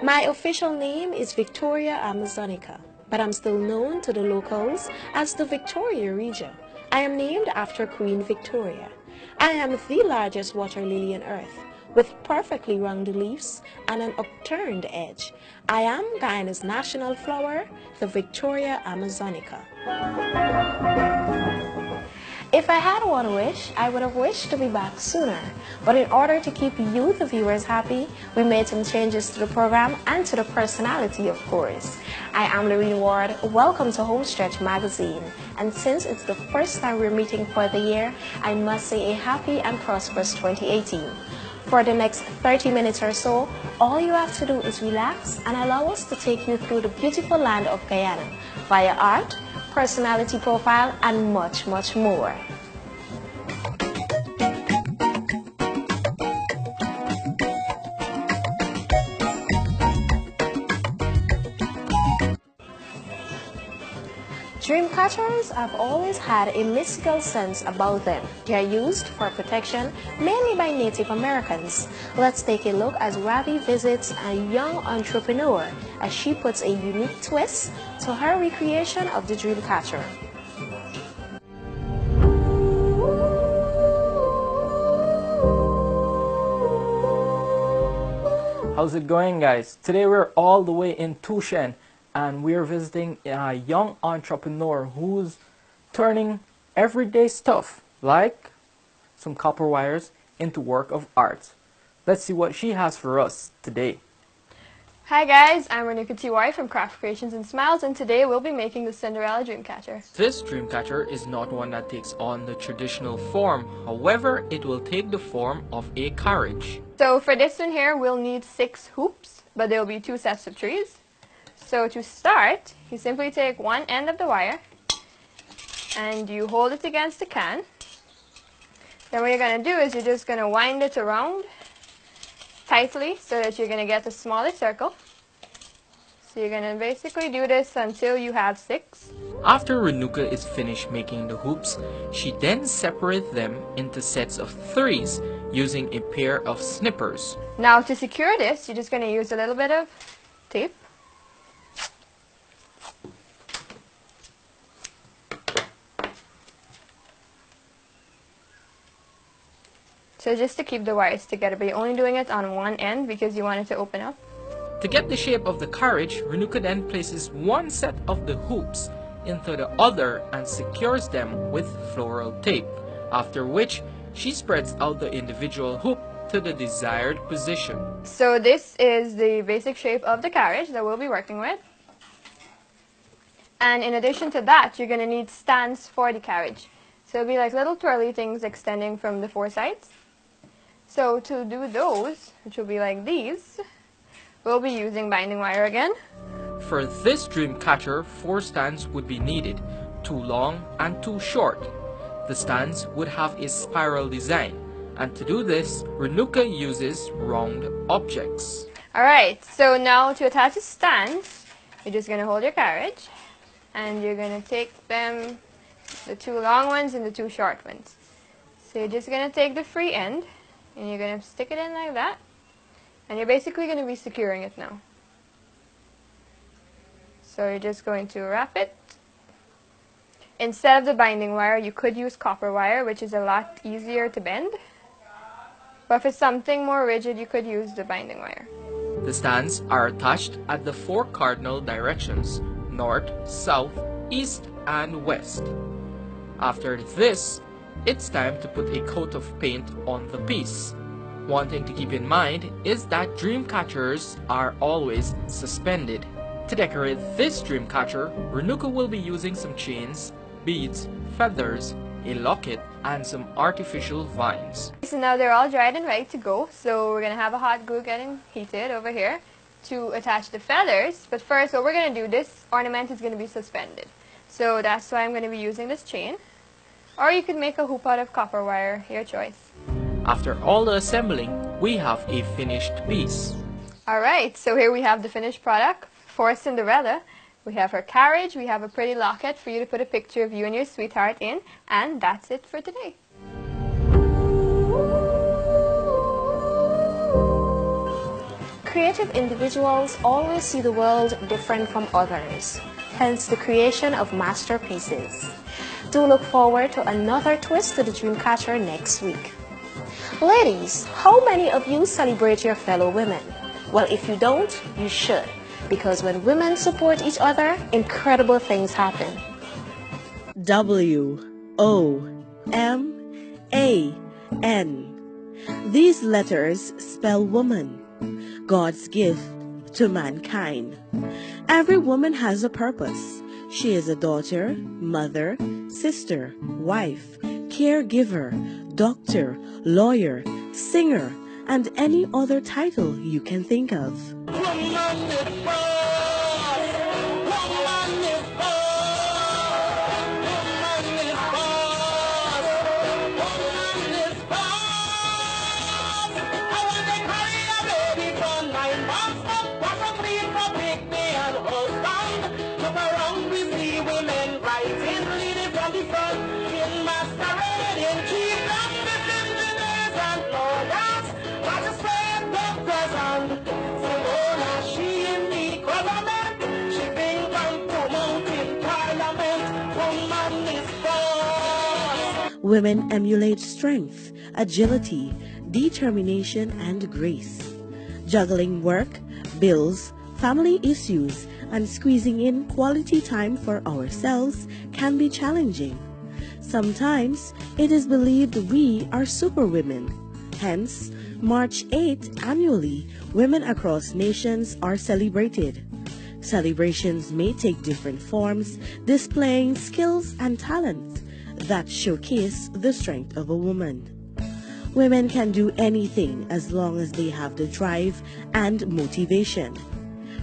My official name is Victoria Amazonica, but I'm still known to the locals as the Victoria Regia. I am named after Queen Victoria. I am the largest water lily on earth, with perfectly rounded leaves and an upturned edge. I am Guyana's national flower, the Victoria Amazonica. If I had one wish, I would have wished to be back sooner. But in order to keep you, the viewers, happy, we made some changes to the program and to the personality, of course. I am Lorene Ward. Welcome to Homestretch Magazine. And since it's the first time we're meeting for the year, I must say a happy and prosperous 2018. For the next 30 minutes or so, all you have to do is relax and allow us to take you through the beautiful land of Guyana via art, personality profile, and much, much more. Dreamcatchers have always had a mystical sense about them. They are used for protection, mainly by Native Americans. Let's take a look as Ravi visits a young entrepreneur as she puts a unique twist to her recreation of the Dreamcatcher. How's it going, guys? Today we're all the way in Tushen, and we're visiting a young entrepreneur who's turning everyday stuff like some copper wires into work of art. Let's see what she has for us today. Hi guys, I'm Renuka TY from Craft Creations and Smiles, and today we'll be making the Cinderella Dreamcatcher. This Dreamcatcher is not one that takes on the traditional form. However, it will take the form of a carriage. So for this one here, we'll need 6 hoops, but there will be 2 sets of 3s. So to start, you simply take one end of the wire and you hold it against the can. Then what you're going to do is you're just going to wind it around tightly so that you're going to get a smaller circle. So you're going to basically do this until you have 6. After Renuka is finished making the hoops, she then separates them into sets of 3s using a pair of snippers. Now to secure this, you're just going to use a little bit of tape. So just to keep the wires together, but you're only doing it on one end because you want it to open up. To get the shape of the carriage, Renuka then places one set of the hoops into the other and secures them with floral tape, after which she spreads out the individual hoop to the desired position. So this is the basic shape of the carriage that we'll be working with. And in addition to that, you're going to need stands for the carriage. So it'll be like little twirly things extending from the 4 sides. So to do those, which will be like these, we'll be using binding wire again. For this Dreamcatcher, 4 stands would be needed, 2 long and 2 short. The stands would have a spiral design, and to do this, Renuka uses round objects. Alright, so now to attach the stands, you're just going to hold your carriage, and you're going to take them, the 2 long ones and the 2 short ones. So you're just going to take the free end, and you're going to stick it in like that, and you're basically going to be securing it now. So you're just going to wrap it. Instead of the binding wire, you could use copper wire, which is a lot easier to bend. But for something more rigid, you could use the binding wire. The stands are attached at the 4 cardinal directions: north, south, east, and west. After this, it's time to put a coat of paint on the piece. One thing to keep in mind is that Dreamcatchers are always suspended. To decorate this Dreamcatcher, Renuka will be using some chains, beads, feathers, a locket, and some artificial vines. So now they're all dried and ready to go, so we're going to have a hot glue getting heated over here to attach the feathers. But first, what we're going to do, this ornament is going to be suspended. So that's why I'm going to be using this chain. Or you could make a hoop out of copper wire, your choice. After all the assembling, we have a finished piece. Alright, so here we have the finished product for Cinderella. We have her carriage, we have a pretty locket for you to put a picture of you and your sweetheart in, and that's it for today. creative individuals always see the world different from others, hence the creation of masterpieces. Do look forward to another twist to the Dreamcatcher next week. Ladies, how many of you celebrate your fellow women? Well, if you don't, you should, because when women support each other, incredible things happen. WOMAN. These letters spell woman, God's gift to mankind. Every woman has a purpose. She is a daughter, mother, sister, wife, caregiver, doctor, lawyer, singer, and any other title you can think of. Women emulate strength, agility, determination, and grace. Juggling work, bills, family issues, and squeezing in quality time for ourselves can be challenging. Sometimes it is believed we are superwomen. Hence, March 8th annually, women across nations are celebrated. Celebrations may take different forms, displaying skills and talents that showcase the strength of a woman. Women can do anything as long as they have the drive and motivation.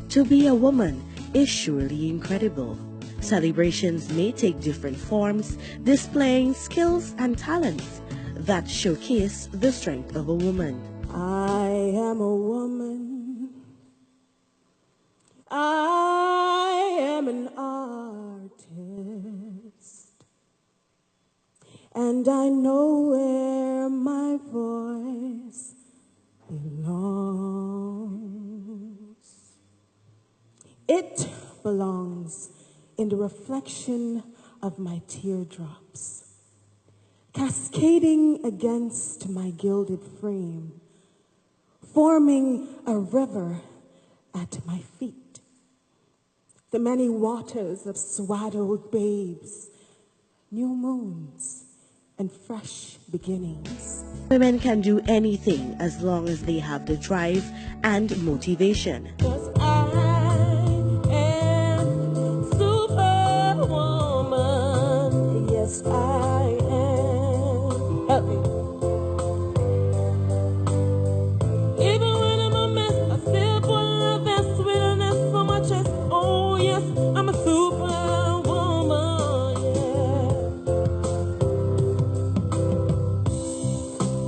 To be a woman is surely incredible. Celebrations may take different forms, displaying skills and talents that showcase the strength of a woman. I am a woman. I am an artist. And I know where my voice belongs. It belongs in the reflection of my teardrops, cascading against my gilded frame, forming a river at my feet. The many waters of swaddled babes, new moons, and fresh beginnings. Women can do anything as long as they have the drive and motivation. 'Cause I am superwoman. Yes, I am. Help me. Even when I'm a mess, I still put a vest with an S for my chest. Oh yes, I'm a superwoman. Yeah.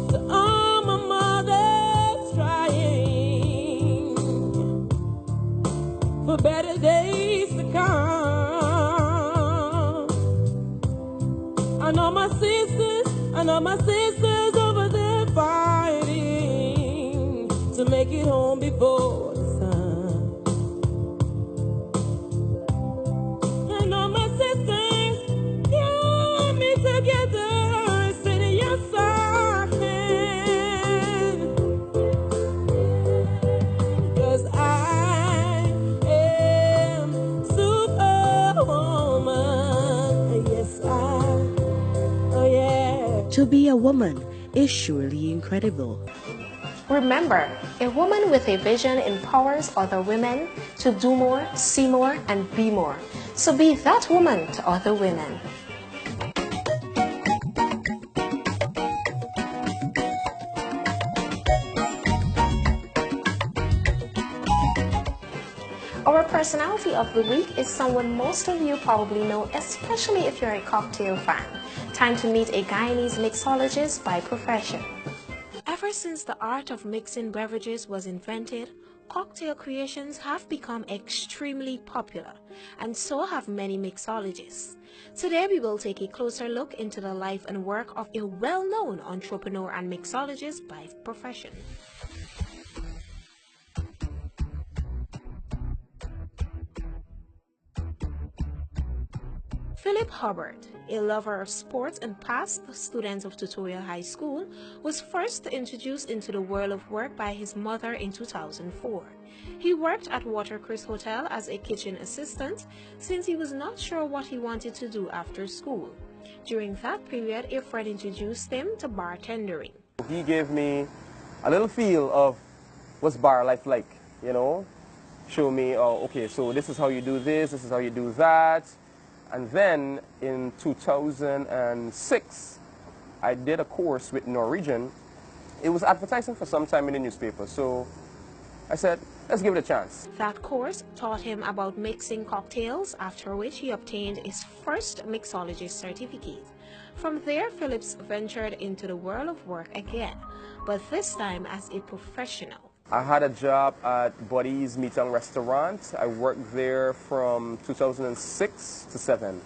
So all my mother's trying for better days to come. I know my sisters over there fighting to make it home before the sun. I know my sisters got me together, saying yes I can. 'Cause I am superwoman. Yes, oh yeah. To be a woman is surely incredible. Remember, a woman with a vision empowers other women to do more, see more, and be more. So be that woman to other women. Our personality of the week is someone most of you probably know, especially if you're a cocktail fan. Time to meet a Guyanese mixologist by profession. Ever since the art of mixing beverages was invented, cocktail creations have become extremely popular, and so have many mixologists. Today we will take a closer look into the life and work of a well-known entrepreneur and mixologist by profession. Philip Hubbard, a lover of sports and past student of Tutorial High School, was first introduced into the world of work by his mother in 2004. He worked at Watercress Hotel as a kitchen assistant since he was not sure what he wanted to do after school. During that period, a friend introduced him to bartending. He gave me a little feel of what's bar life like, you know, show me, oh, okay, so this is how you do this is how you do that. And then in 2006, I did a course with Norwegian. It was advertising for some time in the newspaper, so I said, let's give it a chance. That course taught him about mixing cocktails, after which he obtained his first mixologist certificate. From there, Phillips ventured into the world of work again, but this time as a professional. I had a job at Buddy's Meat and Restaurant. I worked there from 2006 to 7.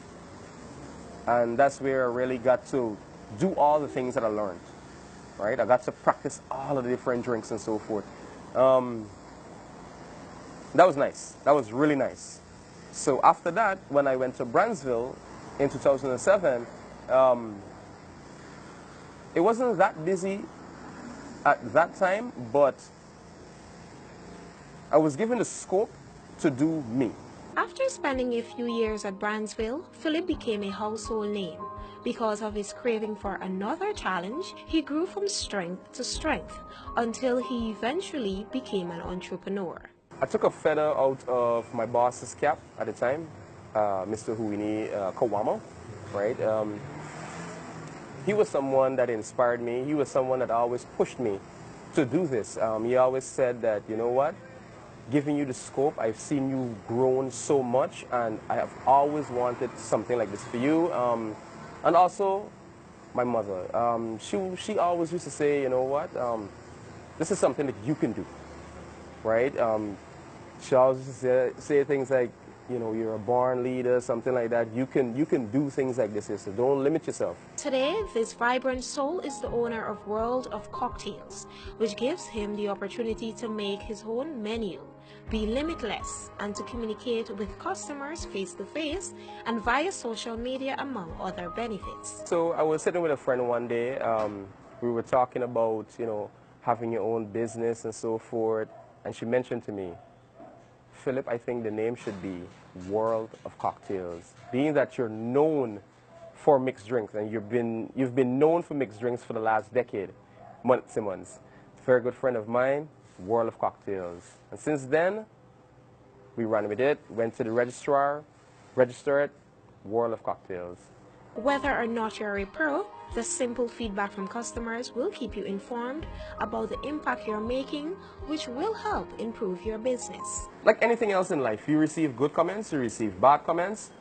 And that's where I really got to do all the things that I learned, right? I got to practice all of the different drinks and so forth. That was nice. That was really nice. So after that, when I went to Brownsville in 2007, it wasn't that busy at that time, but I was given the scope to do me. After spending a few years at Brownsville, Philip became a household name. Because of his craving for another challenge, he grew from strength to strength until he eventually became an entrepreneur. I took a feather out of my boss's cap at the time, Mr. Huini Kawamo, right? He was someone that inspired me. He was someone that always pushed me to do this. He always said that, you know what? Giving you the scope, I've seen you grown so much, and I have always wanted something like this for you. And also, my mother, she always used to say, you know what, this is something that you can do, right? She always used to say things like, you know, you're a born leader, something like that. You can do things like this, so don't limit yourself. Today, this vibrant soul is the owner of World of Cocktails, which gives him the opportunity to make his own menu, be limitless, and to communicate with customers face-to-face and via social media, among other benefits. So I was sitting with a friend one day. We were talking about, you know, having your own business and so forth, and she mentioned to me, Philip, I think the name should be World of Cocktails. Being that you're known for mixed drinks, and you've been known for mixed drinks for the last decade, Simmons, a very good friend of mine, World of Cocktails. And since then, we ran with it, went to the registrar, registered World of Cocktails. Whether or not you're a pro, the simple feedback from customers will keep you informed about the impact you're making, which will help improve your business. Like anything else in life, you receive good comments, you receive bad comments.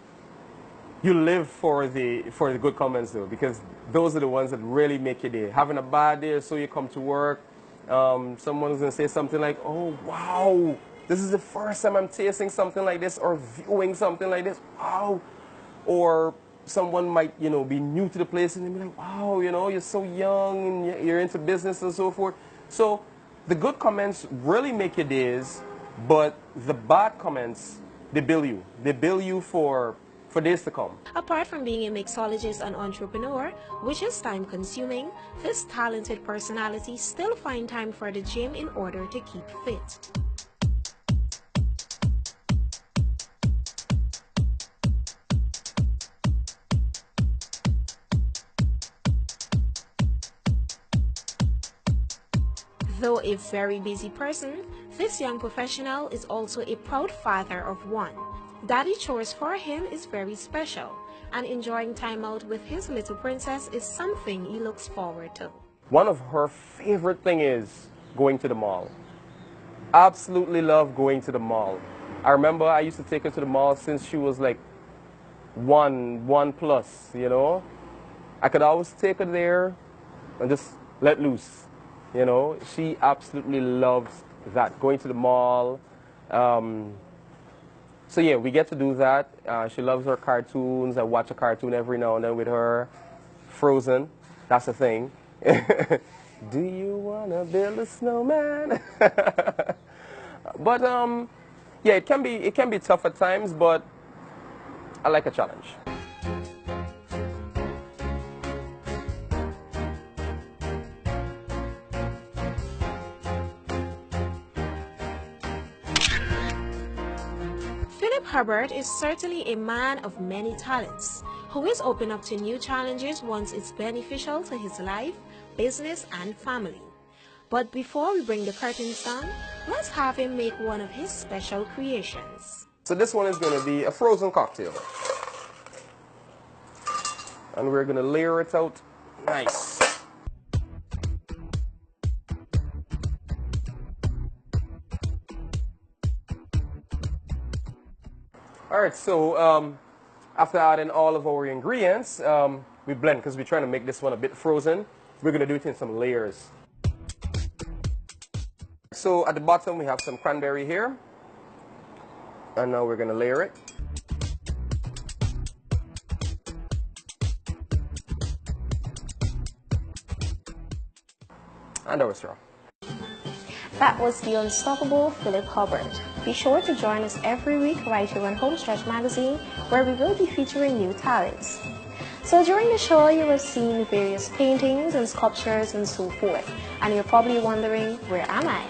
You live for the good comments though, because those are the ones that really make your day. Having a bad day, so you come to work, someone's gonna say something like, oh wow, this is the first time I'm tasting something like this or viewing something like this, wow. Or someone might, you know, be new to the place and be like, wow, you know, you're so young and you're into business and so forth. So the good comments really make your days, but the bad comments, they bill you. They bill you for days to come. Apart from being a mixologist and entrepreneur, which is time-consuming, this talented personality still finds time for the gym in order to keep fit. Though a very busy person, this young professional is also a proud father of one. Daddy chores for him is very special, and enjoying time out with his little princess is something he looks forward to. One of her favorite things is going to the mall. Absolutely love going to the mall. I remember I used to take her to the mall since she was like one plus, you know. I could always take her there and just let loose. You know, she absolutely loves that, going to the mall. So yeah, we get to do that. She loves her cartoons. I watch a cartoon every now and then with her. Frozen, that's the thing. Do you wanna build a snowman? But yeah, it can be tough at times, but I like a challenge. Hubbard is certainly a man of many talents, who is open up to new challenges once it's beneficial to his life, business, and family. But before we bring the curtains down, let's have him make one of his special creations. So this one is going to be a frozen cocktail. And we're going to layer it out nice. Alright, so after adding all of our ingredients, we blend because we're trying to make this one a bit frozen. We're going to do it in some layers. So at the bottom we have some cranberry here. And now we're going to layer it. And our straw. That was the unstoppable Philip Hubbard. Be sure to join us every week right here on Homestretch Magazine, where we will be featuring new talents. So during the show, you have seen various paintings and sculptures and so forth, and you're probably wondering, where am I?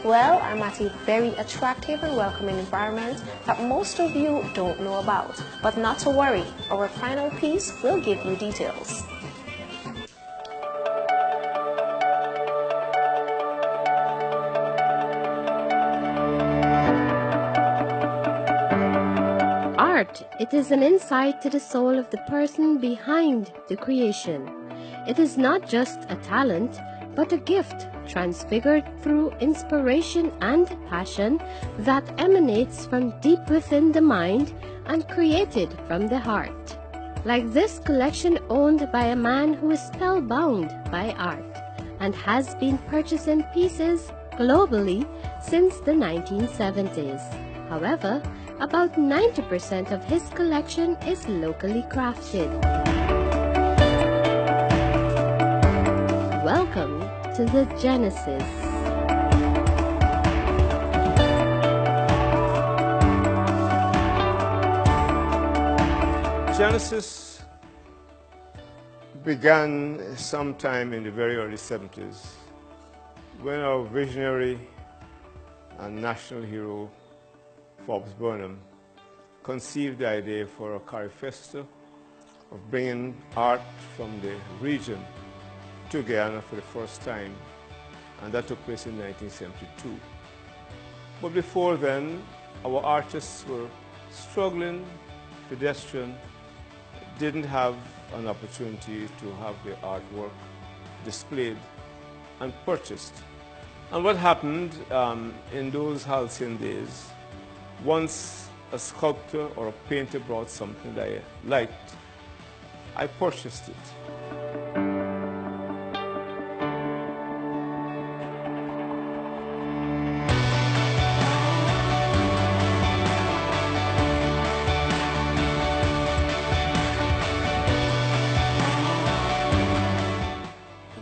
Well, I'm at a very attractive and welcoming environment that most of you don't know about. But not to worry, our final piece will give you details. Art, it is an insight to the soul of the person behind the creation. It is not just a talent, but a gift transfigured through inspiration and passion that emanates from deep within the mind and created from the heart. Like this collection owned by a man who is spellbound by art and has been purchasing pieces globally since the 1970s. However, about 90% of his collection is locally crafted. Welcome to the Genesis. Genesis began sometime in the very early 70s when our visionary and national hero Forbes Burnham conceived the idea for a Carifesta of bringing art from the region to Guyana for the first time, and that took place in 1972. But before then, our artists were struggling, pedestrian, didn't have an opportunity to have their artwork displayed and purchased. And what happened in those halcyon days, once a sculptor or a painter brought something that I liked, I purchased it.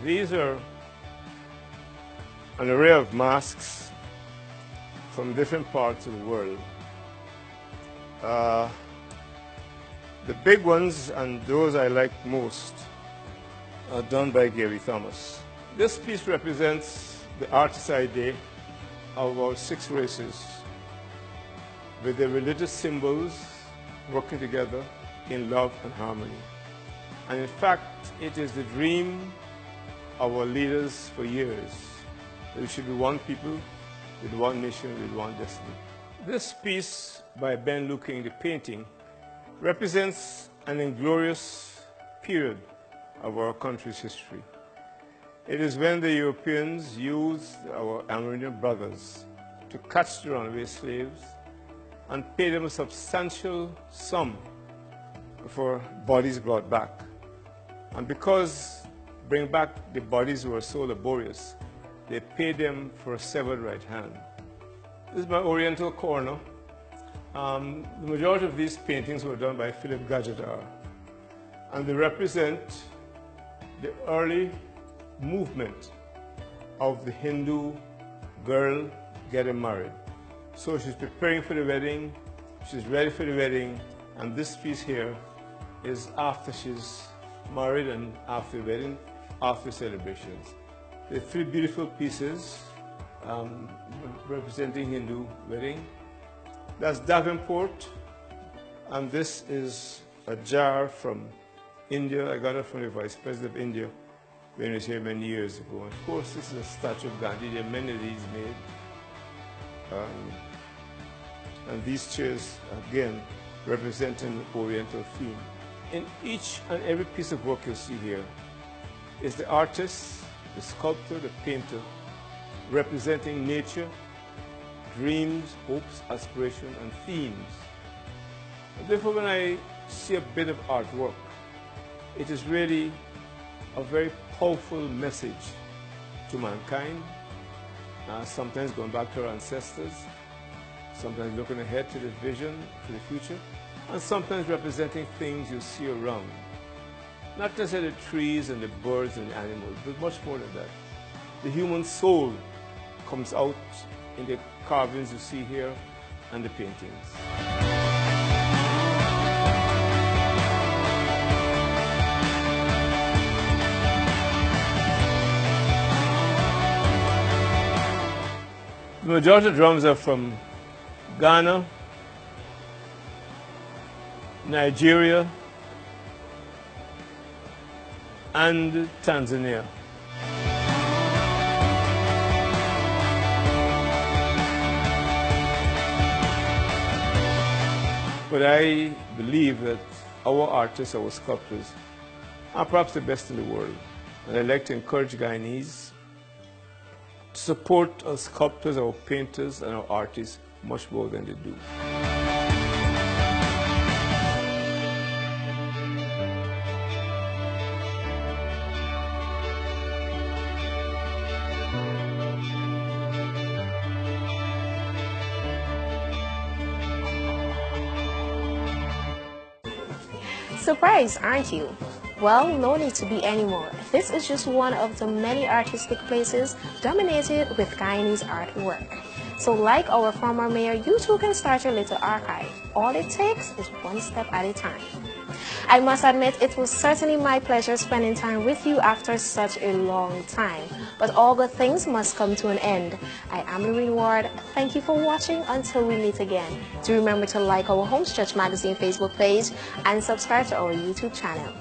These are an array of masks from different parts of the world. The big ones, and those I like most, are done by Gary Thomas. This piece represents the artist's idea of our 6 races, with their religious symbols working together in love and harmony. And in fact, it is the dream of our leaders for years, that we should be one people, with one nation, with one destiny. This piece by Ben Lu King, the painting, represents an inglorious period of our country's history. It is when the Europeans used our Amerindian brothers to catch the runaway slaves and pay them a substantial sum for bodies brought back. And because bringing back the bodies were so laborious, they paid them for a severed right hand. This is my oriental corner. The majority of these paintings were done by Philip Gajadar, and they represent the early movement of the Hindu girl getting married. So she's preparing for the wedding, she's ready for the wedding, and this piece here is after she's married and after the wedding, after celebrations. The 3 beautiful pieces representing Hindu wedding. That's Davenport, And this is a jar from India. I got it from the Vice President of India when he was here many years ago. And of course, this is a statue of Gandhi. There are many of these made. And these chairs, again, representing the Oriental theme. In each and every piece of work you see here is the artist, the sculptor, the painter, representing nature, dreams, hopes, aspirations, and themes. And therefore, when I see a bit of artwork, it is really a very powerful message to mankind, sometimes going back to our ancestors, sometimes looking ahead to the vision, to the future, and sometimes representing things you see around. Not just the trees and the birds and the animals, but much more than that. The human soul comes out in the carvings you see here and the paintings. The majority of drums are from Ghana, Nigeria, and Tanzania. But I believe that our artists, our sculptors, are perhaps the best in the world. And I'd like to encourage Guyanese to support our sculptors, our painters, and our artists much more than they do. Surprised, aren't you? Well, no need to be anymore. This is just one of the many artistic places dominated with Guyanese artwork. So like our former mayor, you too can start your little archive. All it takes is one step at a time. I must admit, it was certainly my pleasure spending time with you after such a long time. But all good things must come to an end. I am Lorraine Ward. Thank you for watching until we meet again. Do remember to like our Homestretch Magazine Facebook page and subscribe to our YouTube channel.